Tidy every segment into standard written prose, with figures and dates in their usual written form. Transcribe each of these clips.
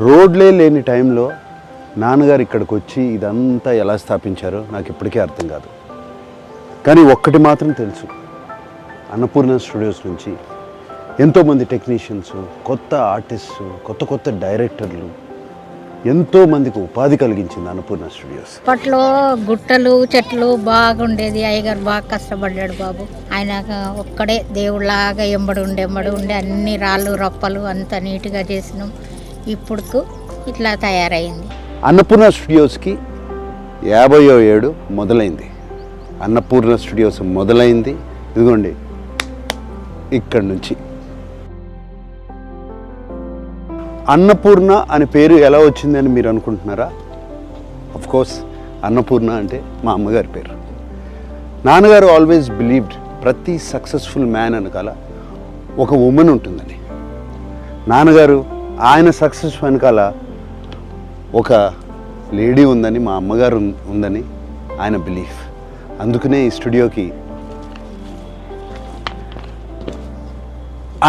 రోడ్లే లేని టైంలో నాన్నగారు ఇక్కడికి వచ్చి ఇదంతా ఎలా స్థాపించారో నాకు ఇప్పటికీ అర్థం కాదు. కానీ ఒక్కటి మాత్రం తెలుసు, అన్నపూర్ణ స్టూడియోస్ నుంచి ఎంతోమంది టెక్నీషియన్స్, కొత్త ఆర్టిస్ట్స్, కొత్త కొత్త డైరెక్టర్లు, ఎంతోమందికి ఉపాధి కలిగించింది అన్నపూర్ణ స్టూడియోస్. అప్పట్లో గుట్టలు చెట్లు బాగుండేది. అయ్యగారు బాగా కష్టపడ్డాడు బాబు. ఆయన ఒక్కడే దేవుళ్ళలాగా ఎంబడి ఉండి అన్ని రాళ్ళు రప్పలు అంత నీట్గా చేసినాం. ఇప్పుడు ఇట్లా తయారైంది. అన్నపూర్ణ స్టూడియోస్కి 50వ ఏడు మొదలైంది. అన్నపూర్ణ స్టూడియోస్ మొదలైంది ఇదిగోండి ఇక్కడి నుంచి. అన్నపూర్ణ అనే పేరు ఎలా వచ్చిందని మీరు అనుకుంటున్నారా? కోర్స్ అన్నపూర్ణ అంటే మా అమ్మగారి పేరు. నాన్నగారు ఆల్వేస్ బిలీవ్డ్ ప్రతి సక్సెస్ఫుల్ మ్యాన్ వెనకాల ఒక ఉమెన్ ఉంటుందని. నాన్నగారు ఆయన సక్సెస్ వెనకాల ఒక లేడీ ఉందని, మా అమ్మగారు ఉందని ఆయన బిలీఫ్. అందుకనే ఈ స్టూడియోకి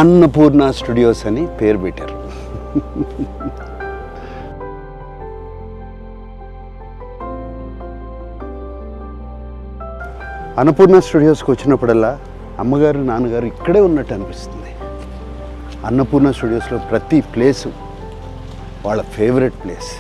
అన్నపూర్ణ స్టూడియోస్ అని పేరు పెట్టారు. అన్నపూర్ణ స్టూడియోస్కి వచ్చినప్పుడల్లా అమ్మగారు నాన్నగారు ఇక్కడే ఉన్నట్టు అనిపిస్తుంది. అన్నపూర్ణ స్టూడియోస్లో ప్రతి ప్లేసు వాళ్ళ ఫేవరెట్ ప్లేస్.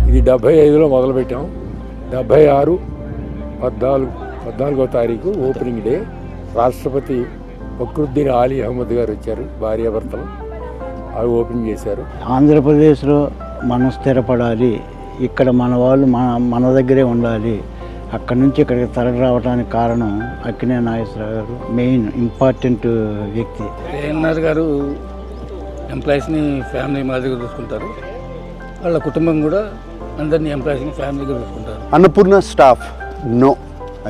ఇది 75లో మొదలుపెట్టాం. 76 14వ తారీఖు ఓపెనింగ్ డే. రాష్ట్రపతి ఫక్రుద్దీన్ ఆలీ అహ్మద్ గారు వచ్చారు, భార్యాభర్తలు. అవి ఓపెన్ చేశారు. ఆంధ్రప్రదేశ్లో మనం స్థిరపడాలి, ఇక్కడ మన వాళ్ళు మన దగ్గరే ఉండాలి, అక్కడి నుంచి ఇక్కడికి తరలి రావడానికి కారణం అక్కినేని నాగేశ్వరరావు గారు, మెయిన్ ఇంపార్టెంట్ వ్యక్తి. ఏఎన్ఆర్ గారు ఎంప్లాయీస్ని ఫ్యామిలీ మాదిరిగా చూసుకుంటారు. వాళ్ళ కుటుంబం కూడా అందరినీ ఎంప్లాయీస్ని ఫ్యామిలీగా చూసుకుంటారు. Annapurna staff, no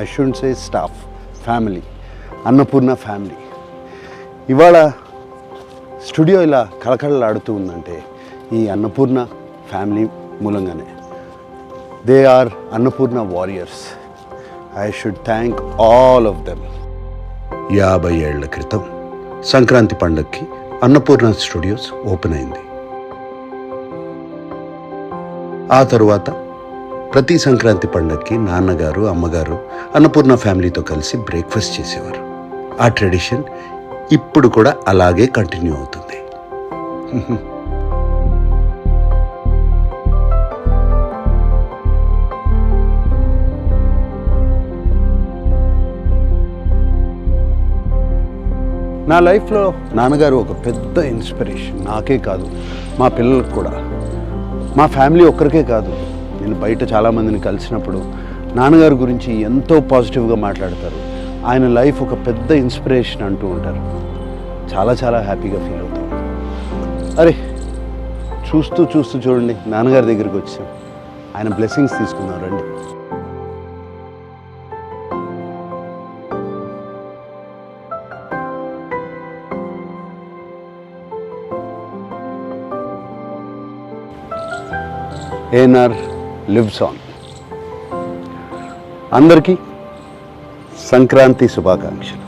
I shouldn't say staff, family. Annapurna family. ఇవాళ స్టూడియో ఇలా కళకళలాడుతూ ఉందంటే ఈ అన్నపూర్ణ ఫ్యామిలీ మూలంగానే. They are Annapurna warriors. I should thank all of them. 50 ఏళ్ల క్రితం సంక్రాంతి పండగకి అన్నపూర్ణ స్టూడియోస్ ఓపెన్ అయింది. ఆ తరువాత ప్రతి సంక్రాంతి పండగకి నాన్నగారు అమ్మగారు అన్నపూర్ణ ఫ్యామిలీతో కలిసి బ్రేక్ఫాస్ట్ చేసేవారు. ఆ ట్రెడిషన్ ఇప్పుడు కూడా అలాగే కంటిన్యూ అవుతుంది. నా లైఫ్లో నాన్నగారు ఒక పెద్ద ఇన్స్పిరేషన్. నాకే కాదు, మా పిల్లలకు కూడా. మా ఫ్యామిలీ ఒక్కరికే కాదు, నేను బయట చాలామందిని కలిసినప్పుడు నాన్నగారి గురించి ఎంతో పాజిటివ్గా మాట్లాడతారు. ఆయన లైఫ్ ఒక పెద్ద ఇన్స్పిరేషన్ అంటూ ఉంటారు. చాలా చాలా హ్యాపీగా ఫీల్ అవుతాం. అరే చూస్తూ చూడండి నాన్నగారి దగ్గరికి వచ్చాం. ఆయన బ్లెస్సింగ్స్ తీసుకుందాం రండి. ANR lives on. అందరికీ సంక్రాంతి శుభాకాంక్షలు.